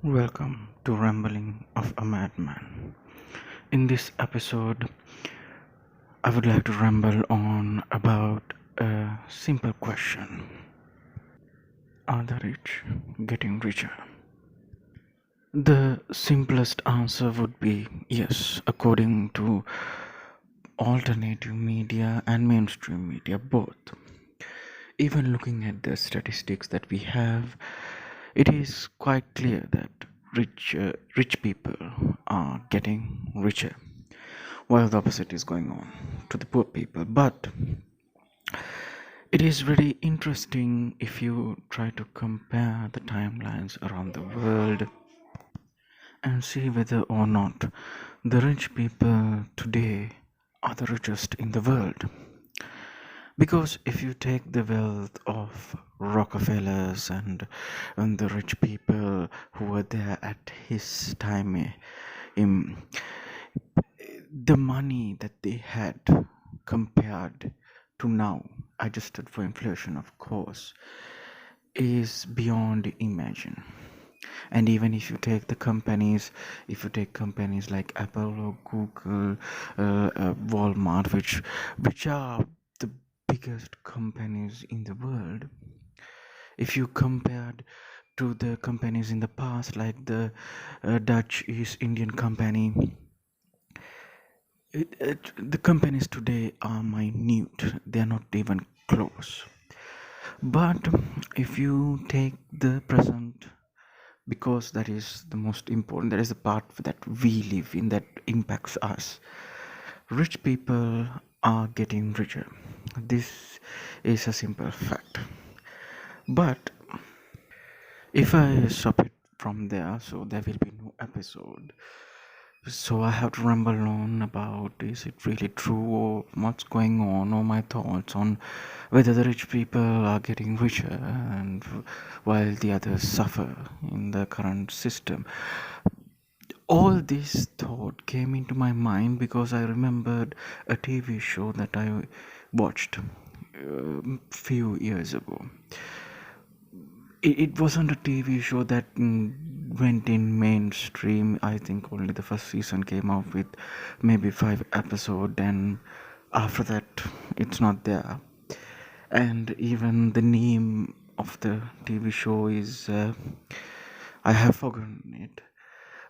Welcome to Rambling of a Madman. In this episode, I would like to ramble on about a simple question. Are the rich getting richer? The simplest answer would be yes, according to alternative media and mainstream media both. Even looking at the statistics that we have, it is quite clear that rich people are getting richer, while the opposite is going on to the poor people. But it is very interesting if you try to compare the timelines around the world and see whether or not the rich people today are the richest in the world. Because if you take the wealth of Rockefellers and the rich people who were there at his time, um, the money that they had compared to now, adjusted for inflation, of course, is beyond imagine. And even if you take the companies, if you take companies like Apple or Google, Walmart, which are the biggest companies in the world, if you compared to the companies in the past, like the Dutch East Indian Company, the companies today are minute. They are not even close. But if you take the present, because that is the most important, that is the part that we live in, that impacts us. Rich people are getting richer. This is a simple fact. But if I stop it from there, so there will be no episode. So I have to ramble on about is it really true or what's going on, or my thoughts on whether the rich people are getting richer and while the others suffer in the current system. All this thought came into my mind because I remembered a TV show that I watched few years ago. It wasn't a TV show that went in mainstream. I think only the first season came out with maybe 5 episodes, and after that, it's not there. And even the name of the TV show is I have forgotten it.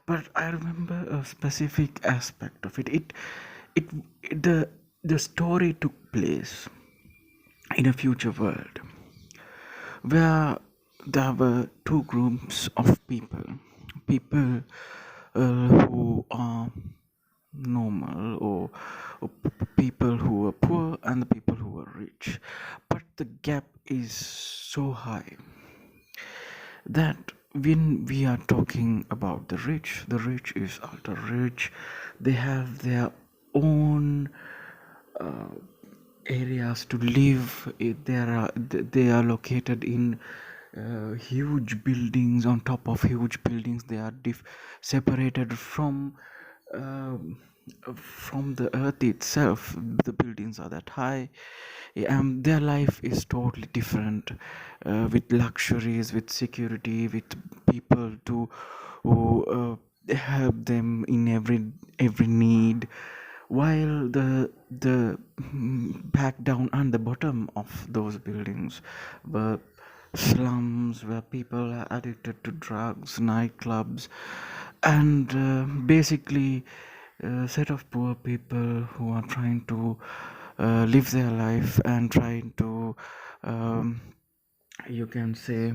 But I remember a specific aspect of it. It, the story took place in a future world where there were two groups of people who are normal, or people who are poor and the people who are rich, but the gap is so high that when we are talking about the rich is ultra rich. They have their own areas to live. They are located in huge buildings. On top of huge buildings, they are separated um from the earth itself. The buildings are that high. Their life is totally different, with luxuries, with security, with people to who help them in every need, while the back down on the bottom of those buildings were slums where people are addicted to drugs, nightclubs, and basically a set of poor people who are trying to live their life and trying to, um, you can say,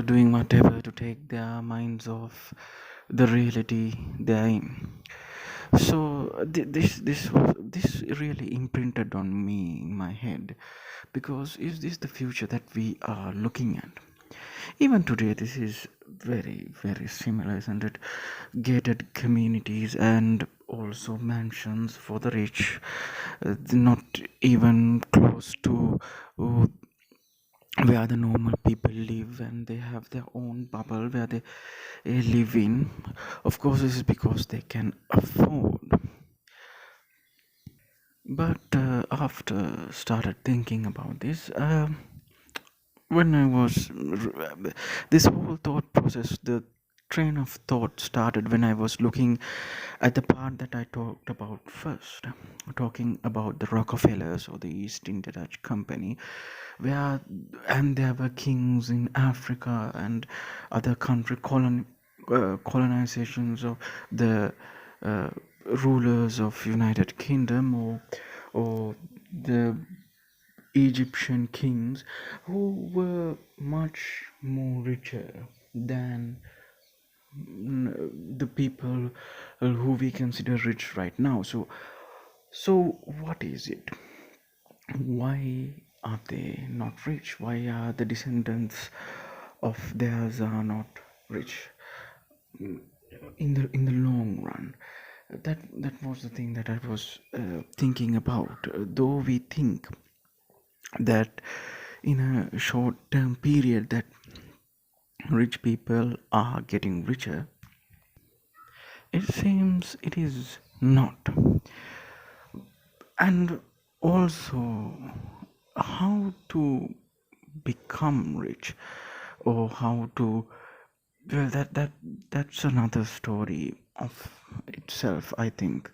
doing whatever to take their minds off the reality they're in. So this really imprinted on me in my head, because is this the future that we are looking at? Even today, this is very similar, isn't it? Gated communities and also mansions for the rich, not even close to uh, where the normal people live, and they have their own bubble where they live in. Of course, this is because they can afford. But after started thinking about this, when I was this whole thought process, the train of thought started when I was looking at the part that I talked about first, talking about the Rockefellers or the East India Dutch Company, where and there were kings in Africa and other country colonizations of the uh, rulers of United Kingdom or the Egyptian kings who were much more richer than the people who we consider rich right now. So what is it? Why are they not rich? Why are the descendants of theirs are not rich in the long run? That was the thing that I was thinking about. Though we think that in a short term period that rich people are getting richer, it seems it is not. And also, how to become rich or how to, well, that's another story of itself, I think.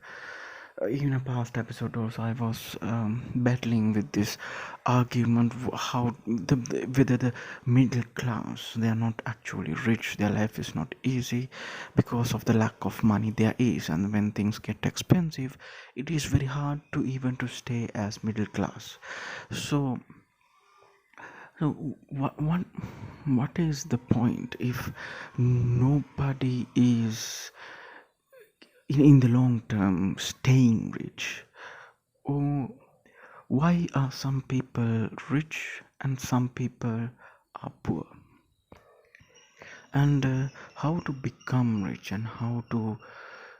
In a past episode also I was battling with this argument, how whether the middle class, they are not actually rich, their life is not easy because of the lack of money there is, and when things get expensive it is very hard to even to stay as middle class. So so what is the point if nobody is in the long term staying rich? Or why are some people rich and some people are poor? And how to become rich and how to,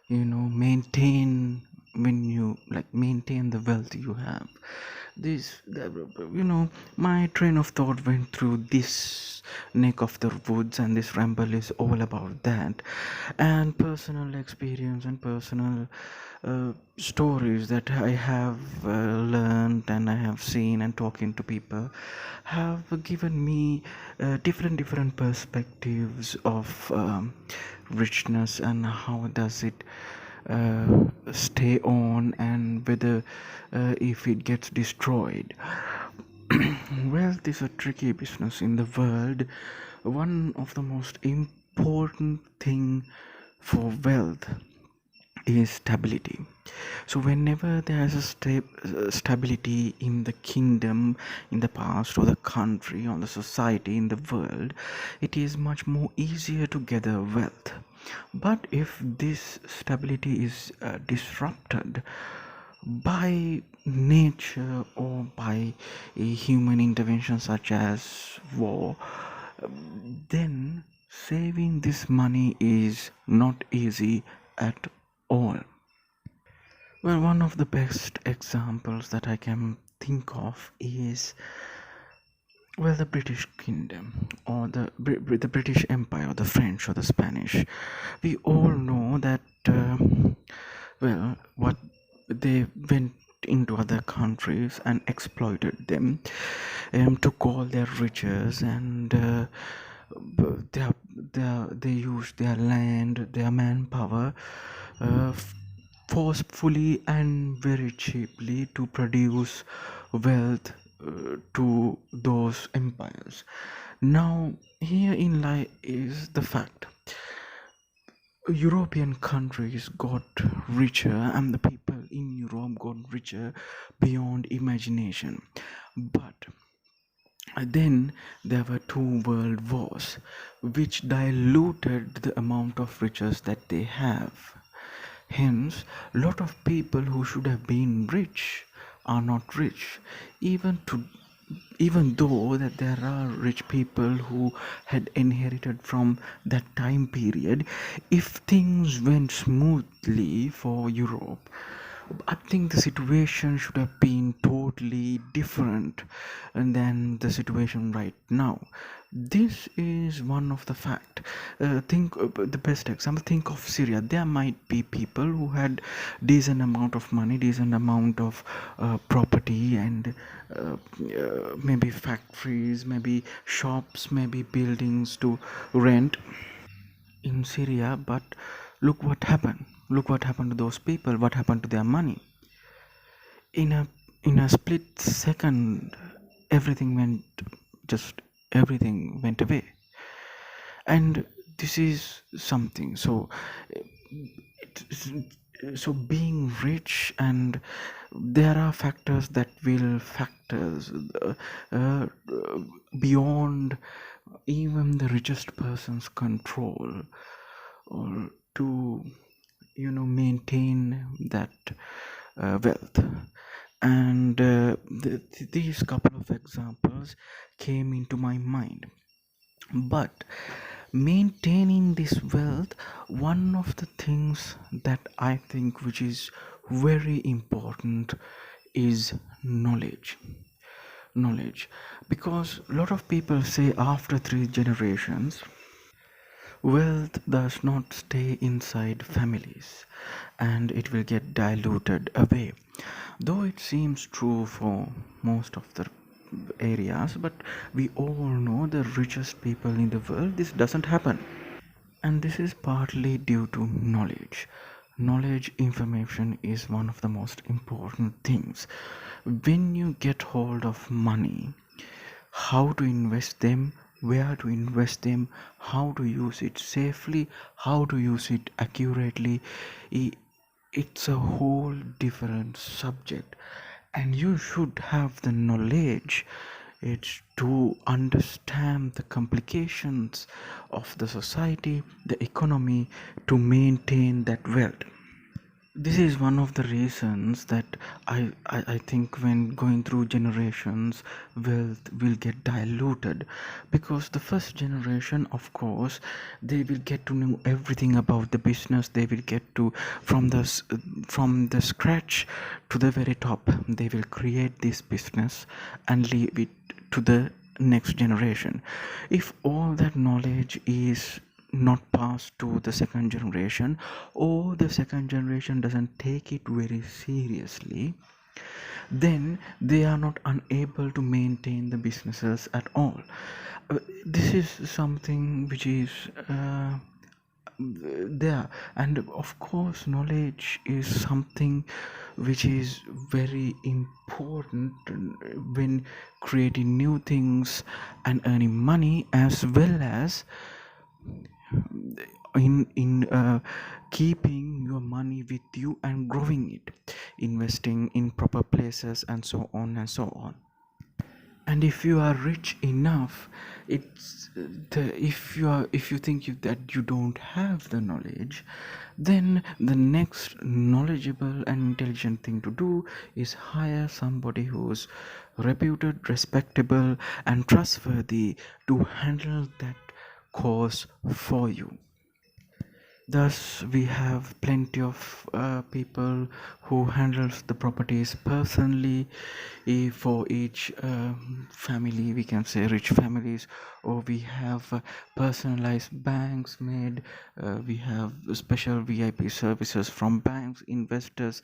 maintain, when you like maintain the wealth you have. My train of thought went through this neck of the woods, and this ramble is all about that, and personal experience and personal stories that I have learned and I have seen, and talking to people have given me different perspectives of richness and how does it stay on, and whether if it gets destroyed. Wealth is a tricky business in the world. One of the most important thing for wealth is stability. So whenever there's a stability in the kingdom, in the past, or the country, or the society, in the world, it is much more easier to gather wealth. But if this stability is disrupted by nature or by a human intervention such as war, then saving this money is not easy at all. Well, one of the best examples that I can think of is, well, the British Kingdom, or the British Empire, or the French or the Spanish. We all know that, what they went into other countries and exploited them, took all their riches, and they used their land, their manpower, uh, forcefully and very cheaply to produce wealth to those empires. Now, herein is the fact: European countries got richer, and the people in Europe got richer beyond imagination. But then there were two world wars, which diluted the amount of riches that they have. Hence, lot of people who should have been rich are not rich, even to even though that there are rich people who had inherited from that time period. If things went smoothly for Europe, I think the situation should have been totally different than the situation right now. This is one of the fact. Think the best example. Think of Syria. There might be people who had decent amount of money, decent amount of property, and maybe factories, maybe shops, maybe buildings to rent in Syria. But look what happened. Look what happened to those people. What happened to their money? in a in a split second, everything went, just everything went away. And this is something. So being rich, and there are factors that will factors uh, beyond even the richest person's control, or to maintain that wealth. And these couple of examples came into my mind. But maintaining this wealth, one of the things that I think which is very important is knowledge. Knowledge, because a lot of people say after 3 generations, wealth does not stay inside families and it will get diluted away. Though it seems true for most of the areas, but we all know the richest people in the world, this doesn't happen. And this is partly due to knowledge. Knowledge, information is one of the most important things. When you get hold of money, how to invest them, where to invest them, how to use it safely, how to use it accurately, it's a whole different subject. And you should have the knowledge, it's to understand the complications of the society, the economy, to maintain that wealth. This is one of the reasons that I think when going through generations, wealth will get diluted, because the first generation, of course, they will get to know everything about the business. They will get to from the scratch to the very top. They will create this business and leave it to the next generation. If all that knowledge is not passed to the second generation, or the second generation doesn't take it very seriously, then they are not unable to maintain the businesses at all. This is something which is there. And of course, knowledge is something which is very important when creating new things and earning money, as well as in keeping your money with you and growing it, investing in proper places, and so on and so on. And if you are rich enough, it's the if you think that you don't have the knowledge, then the next knowledgeable and intelligent thing to do is hire somebody who's reputed, respectable, and trustworthy to handle that cause for you. Thus, we have plenty of people who handles the properties personally, for each family. We can say rich families, or we have personalized banks made. We have special VIP services from banks, investors.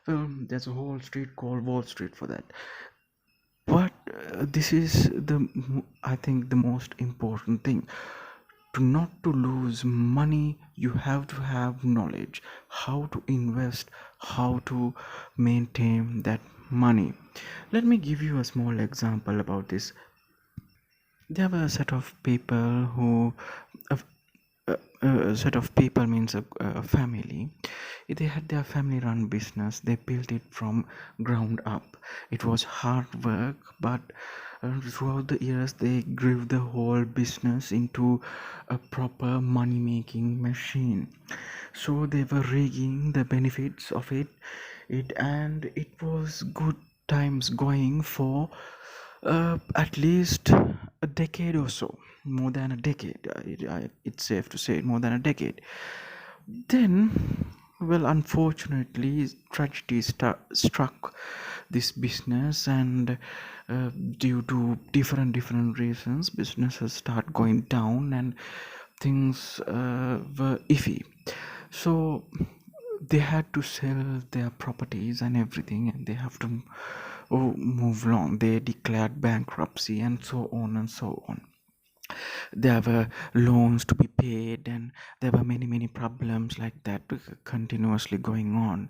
Well, there's a whole street called Wall Street for that. But this is I think the most important thing. To not to lose money, you have to have knowledge how to invest, how to maintain that money. Let me give you a small example about this. There were a set of people who a set of people means a family. They had their family run business. They built it from ground up. It was hard work, but throughout the years they grew the whole business into a proper money making machine. So they were rigging the benefits of it, and it was good times going for at least a decade or so, more than a decade. It's safe to say more than a decade. Then Well, unfortunately, tragedy struck this business, and due to different reasons, businesses start going down, and things were iffy. So they had to sell their properties and everything, and they have to move along. They declared bankruptcy, and so on and so on. There were loans to be paid, and there were many problems like that continuously going on.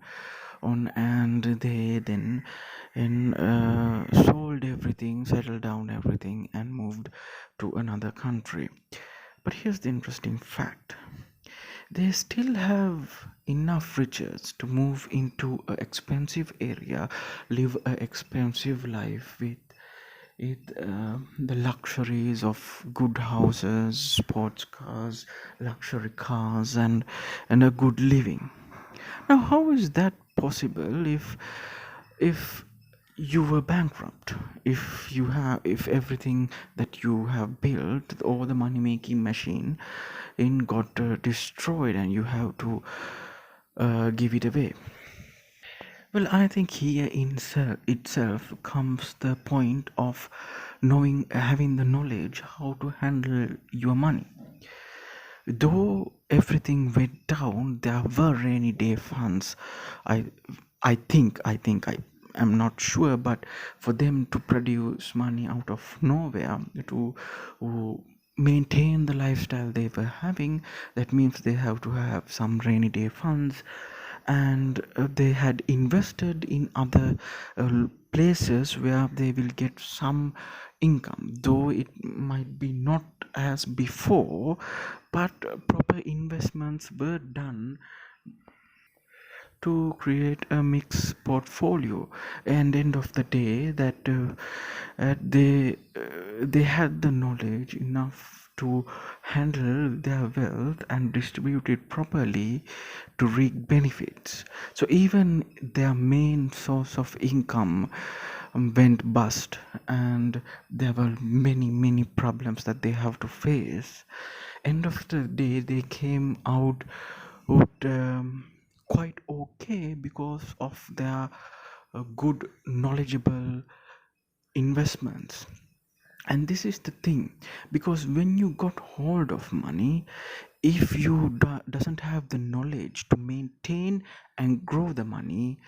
And they then sold everything, settled down everything, and moved to another country. But here's the interesting fact: they still have enough riches to move into an expensive area, live an expensive life with the luxuries of good houses, sports cars, luxury cars, and a good living. Now, how is that possible if you were bankrupt? If everything that you have built, or the money making machine, got destroyed, and you have to give it away. Well, I think here in itself comes the point of knowing, having the knowledge how to handle your money. Though everything went down, there were rainy day funds. I, I am not sure, but for them to produce money out of nowhere to maintain the lifestyle they were having, that means they have to have some rainy day funds, and they had invested in other places where they will get some income, though it might be not as before, but proper investments were done to create a mixed portfolio. And end of the day, that they had the knowledge enough to handle their wealth and distribute it properly to reap benefits. So even their main source of income went bust, and there were many problems that they have to face. End of the day, they came out with quite okay because of their good knowledgeable investments. And this is the thing, because when you got hold of money, if you doesn't have the knowledge to maintain and grow the money,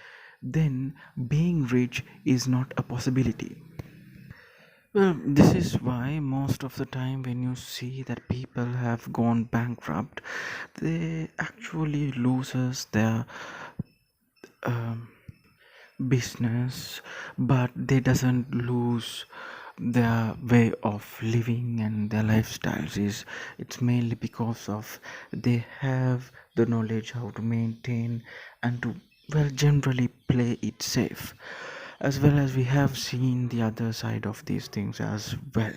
then being rich is not a possibility. Well, this is why most of the time when you see that people have gone bankrupt, they actually loses their um, business, but they doesn't lose their way of living and their lifestyles. Is It's mainly because of they have the knowledge how to maintain and to, well, generally play it safe, as well as we have seen the other side of these things as well.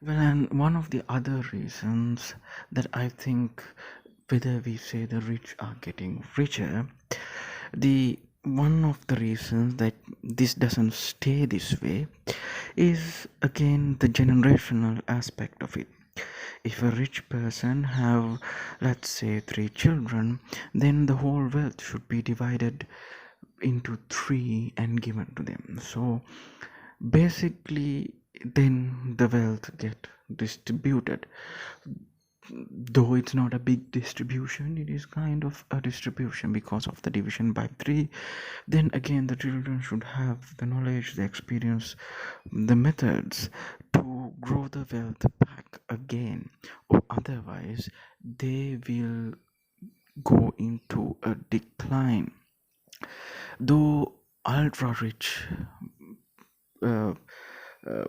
Well, and one of the other reasons that I think, whether we say the rich are getting richer, the one of the reasons that this doesn't stay this way is again the generational aspect of it. If a rich person have, let's say, three children, then the whole wealth should be divided into three and given to them. So basically, then the wealth get distributed. Though it's not a big distribution, it is kind of a distribution because of the division by three. Then again, the children should have the knowledge, the experience, the methods to grow the wealth back again, or otherwise they will go into a decline. Though ultra rich uh, uh,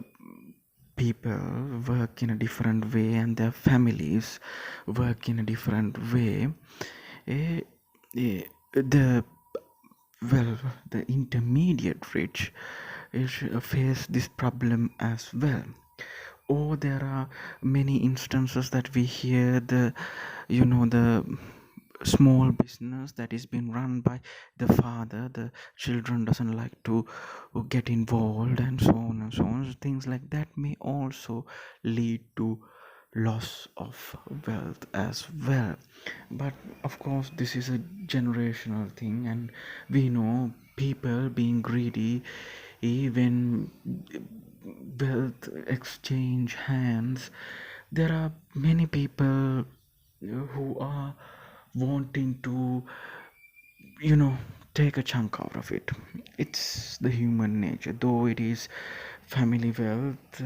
people work in a different way, and their families work in a different way, eh, the, well, the intermediate rich face this problem as well. Or there are many instances that we hear, the small business that is being run by the father, the children doesn't like to get involved, and so on and so on. Things like that may also lead to loss of wealth as well. But of course, this is a generational thing, and we know people being greedy when wealth exchange hands. There are many people who are wanting to, you know, take a chunk out of it. It's the human nature, though it is family wealth.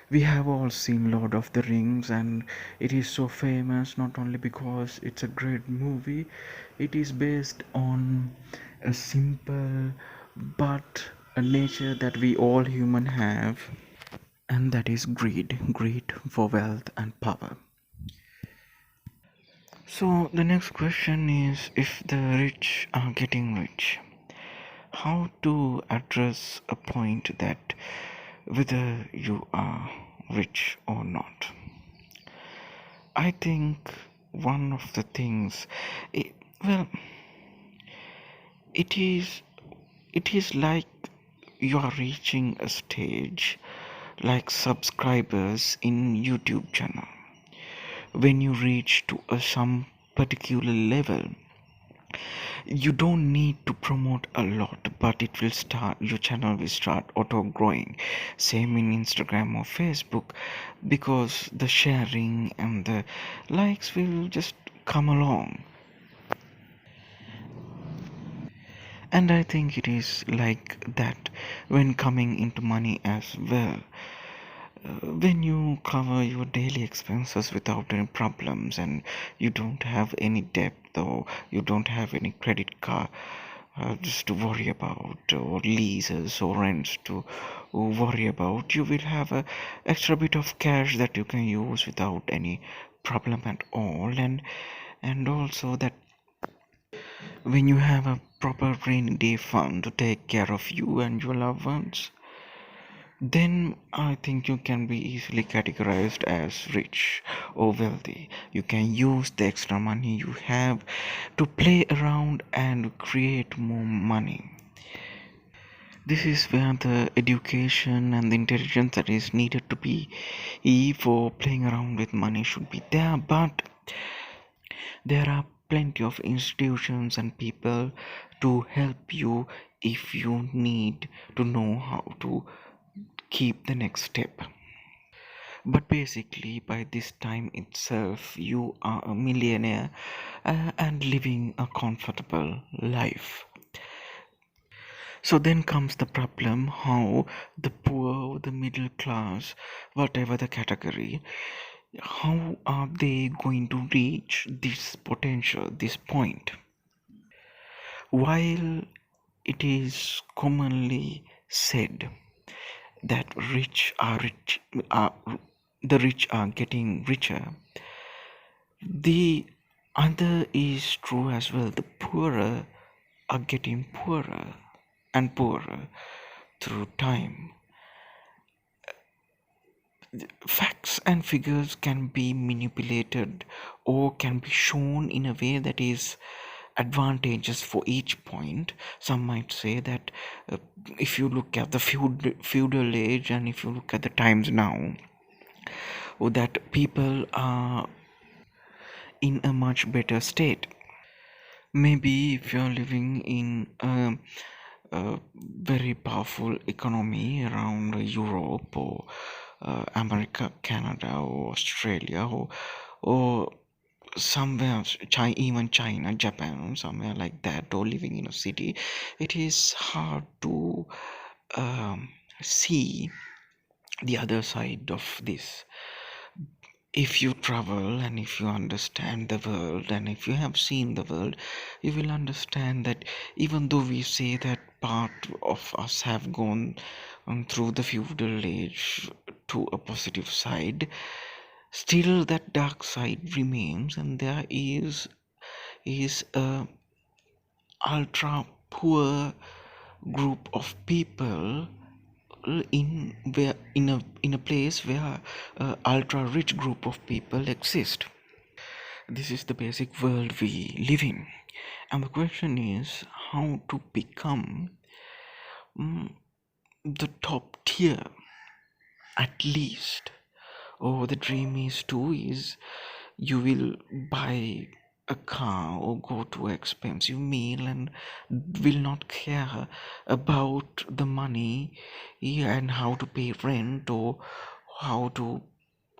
We have all seen Lord of the Rings, and it is so famous not only because it's a great movie, it is based on a simple but a nature that we all human have, and that is greed for wealth and power. So the next question is, if the rich are getting rich, how to address a point that whether you are rich or not. I think one of the things, it, well, it is it is like you are reaching a stage like subscribers in YouTube channel. When you reach to some particular level, you don't need to promote a lot, but it will start, your channel will start auto growing. Same in Instagram or Facebook, because the sharing and the likes will just come along. And I think it is like that when coming into money as well. When you cover your daily expenses without any problems, and you don't have any debt, or you don't have any credit card just to worry about, or leases or rents to worry about, you will have a extra bit of cash that you can use without any problem at all. And also that when you have a proper rainy day fund to take care of you and your loved ones, then I think you can be easily categorized as rich or wealthy. You can use the extra money you have to play around and create more money. This is where the education and the intelligence that is needed to be for playing around with money should be there, but there are plenty of institutions and people to help you if you need to know how to keep the next step. But basically, by this time itself, you are a millionaire and living a comfortable life. So then comes the problem, how the poor, the middle class, whatever the category, how are they going to reach this potential, this point? While it is commonly said that are the rich are getting richer, the other is true as well. The poorer are getting poorer and poorer through time. Facts and figures can be manipulated or can be shown in a way that is advantageous for each point. Some might say that if you look at the feudal age and if you look at the times now, that people are in a much better state. Maybe if you're living in a very powerful economy around Europe or America, Canada, or Australia, or somewhere, even China, Japan, somewhere like that, or living in a city, it is hard to um, see the other side of this. If you travel and if you understand the world and if you have seen the world, you will understand that even though we say that part of us have gone through the feudal age to a positive side, still that dark side remains, and there is a ultra poor group of people in a place where ultra rich group of people exist. This is the basic world we live in, and the question is how to become mm, the top tier, at least, Or the dream is too is you will buy a car or go to an expensive meal and will not care about the money, yeah, and how to pay rent or how to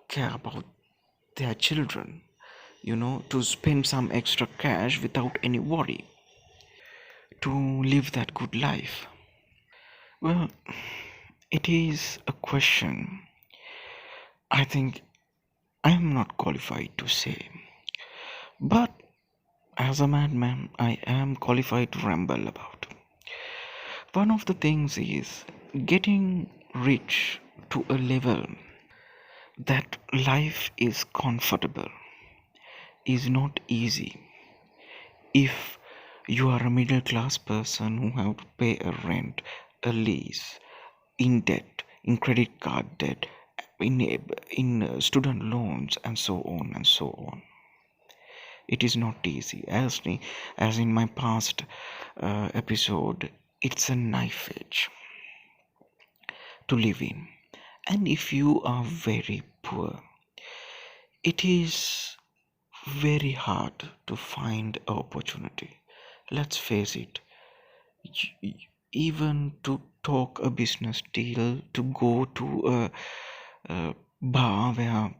care about their children, to spend some extra cash without any worry, to live that good life. Well, it is a question I think I am not qualified to say, but as a madman, I am qualified to ramble about. One of the things is getting rich to a level that life is comfortable is not easy. If you are a middle class person who have to pay a rent, a lease, in debt, in credit card debt, in student loans, and so on and so on, it is not easy. As in my past episode, it's a knife edge to live in. And if you are very poor, it is very hard to find opportunity. Let's face it, even to talk a business deal, to go to a bar where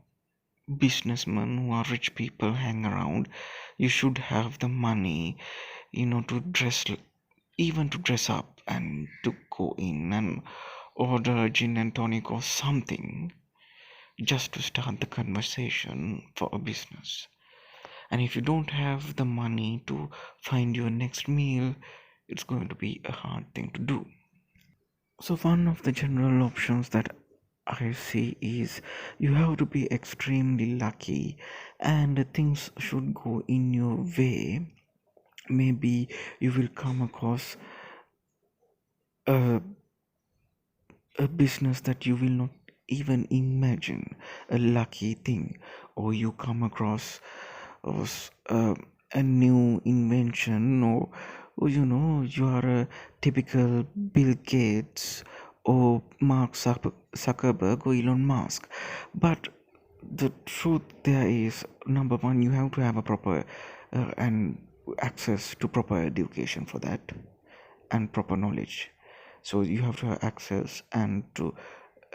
businessmen who are rich people hang around, you should have the money, to even to dress up and to go in and order a gin and tonic or something just to start the conversation for a business. And if you don't have the money to find your next meal, it's going to be a hard thing to do. So, one of the general options that I see is you have to be extremely lucky and things should go in your way. Maybe you will come across a, a business that you will not even imagine, a lucky thing, or you come across a new invention, or you are a typical Bill Gates or Mark Zuckerberg or Elon Musk. But the truth there is, number one, you have to have a proper and access to proper education for that and proper knowledge. So you have to have access and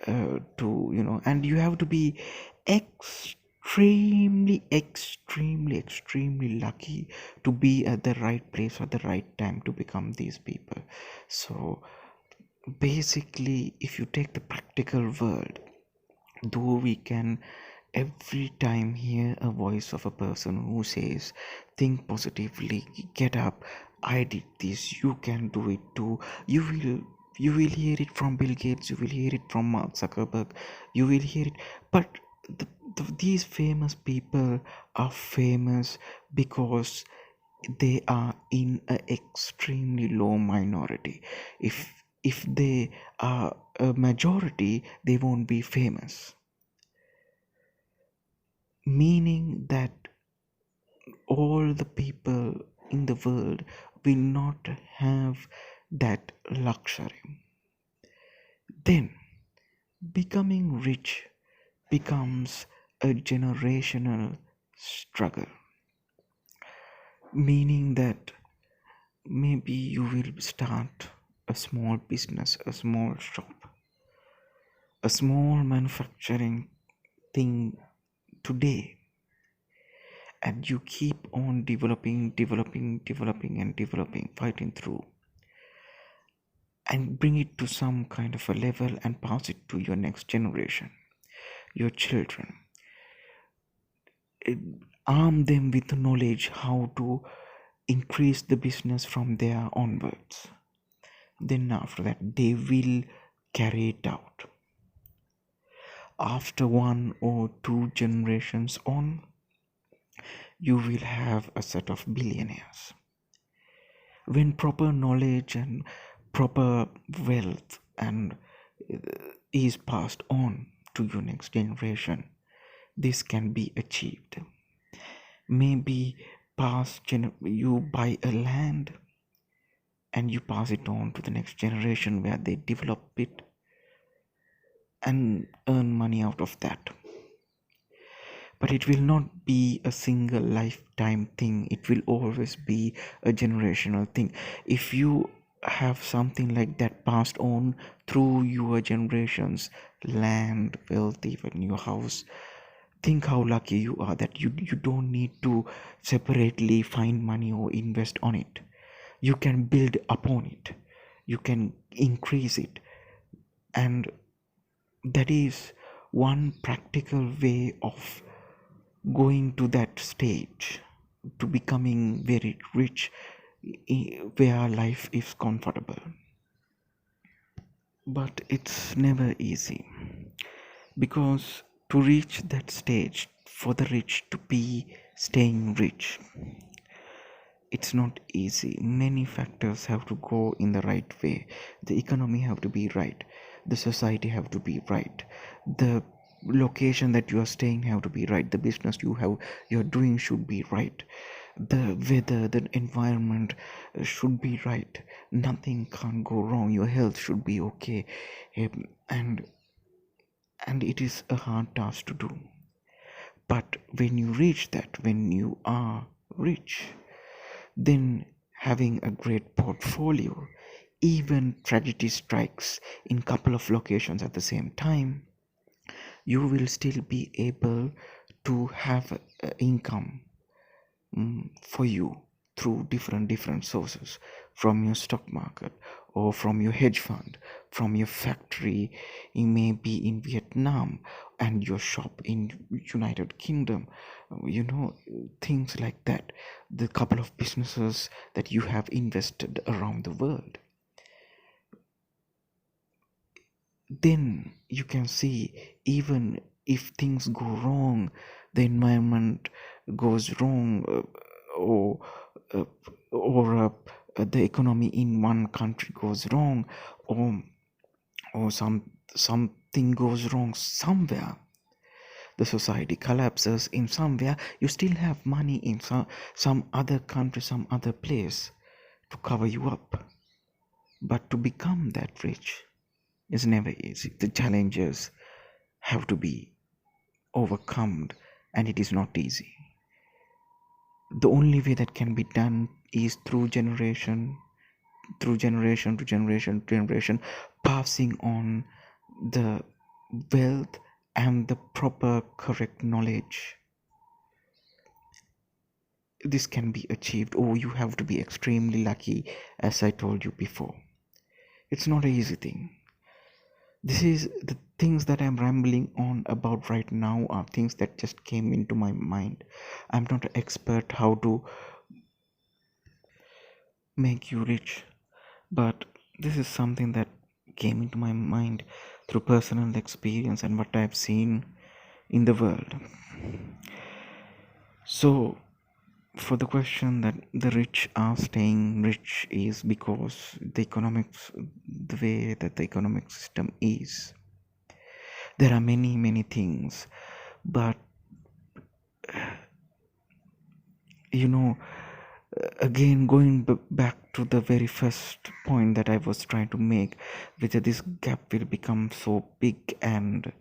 and you have to be extremely lucky to be at the right place at the right time to become these people. So basically, if you take the practical world, though we can every time hear a voice of a person who says, think positively, get up, I did this, you can do it too. You will hear it from Bill Gates, you will hear it from Mark Zuckerberg, you will hear it. But these famous people are famous because they are in an extremely low minority. If they are a majority, they won't be famous, meaning that all the people in the world will not have that luxury. Then becoming rich becomes a generational struggle, meaning that maybe you will start a small business, a small shop, a small manufacturing thing today, and you keep on developing and developing, fighting through, and bring it to some kind of a level and pass it to your next generation, your children. It- Arm them with knowledge how to increase the business from there onwards. Then after that, they will carry it out. After one or two generations on, you will have a set of billionaires. When proper knowledge and proper wealth and is passed on to your next generation, this can be achieved. Maybe you buy a land and you pass it on to the next generation where they develop it and earn money out of that. but it will not be a single lifetime thing. It will always be a generational thing. If you have something like that passed on through your generations, land, wealth, even your house, think how lucky you are that you don't need to separately find money or invest on it. You can build upon it, you can increase it. And that is one practical way of going to that stage, to becoming very rich, where life is comfortable. But it's never easy, because to reach that stage, for the rich to be staying rich, it's not easy. Many factors have to go in the right way. The economy have to be right, the society have to be right, the location that you are staying have to be right, the business you're doing should be right, the weather, the environment should be right. Nothing can go wrong. Your health should be okay. And it is a hard task to do. But when you reach that, when you are rich, then having a great portfolio, even tragedy strikes in couple of locations at the same time, you will still be able to have income for you through different sources, from your stock market, or from your hedge fund, from your factory. You may be in Vietnam and your shop in United Kingdom, things like that. The couple of businesses that you have invested around the world, then you can see, even if things go wrong, the environment goes wrong, or uh, the economy in one country goes wrong, or something goes wrong somewhere, the society collapses in somewhere, you still have money in some other country, some other place to cover you up. But to become that rich is never easy. The challenges have to be overcome, and it is not easy. The only way that can be done is through generation to generation, passing on the wealth and the proper correct knowledge. This can be achieved, or you have to be extremely lucky, as I told you before. It's not an easy thing. This is the things that I'm rambling on about right now are things that just came into my mind. I'm not an expert how to make you rich, but this is something that came into my mind through personal experience and what I've seen in the world. So, for the question that the rich are staying rich is because the way that the economic system is. There are many things, but again, going back to the very first point that I was trying to make, whether this gap will become so big, and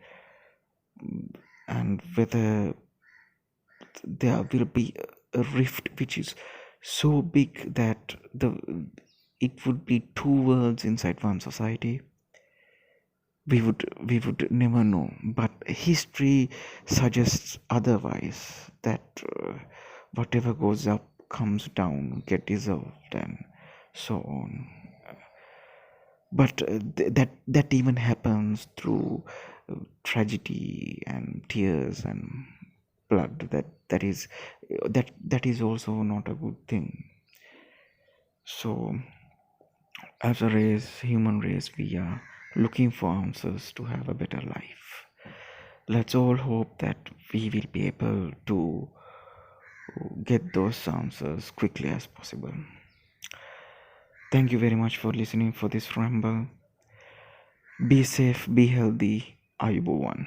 whether there will be a rift which is so big that it would be two worlds inside one society. We would never know, but history suggests otherwise, that whatever goes up comes down, get dissolved, and so on. But that even happens through tragedy and tears and blood. That is also not a good thing. So, as a race, human race, we are looking for answers to have a better life. Let's all hope that we will be able to get those answers quickly as possible. Thank you very much for listening for this ramble. Be safe, be healthy. Ayubowan.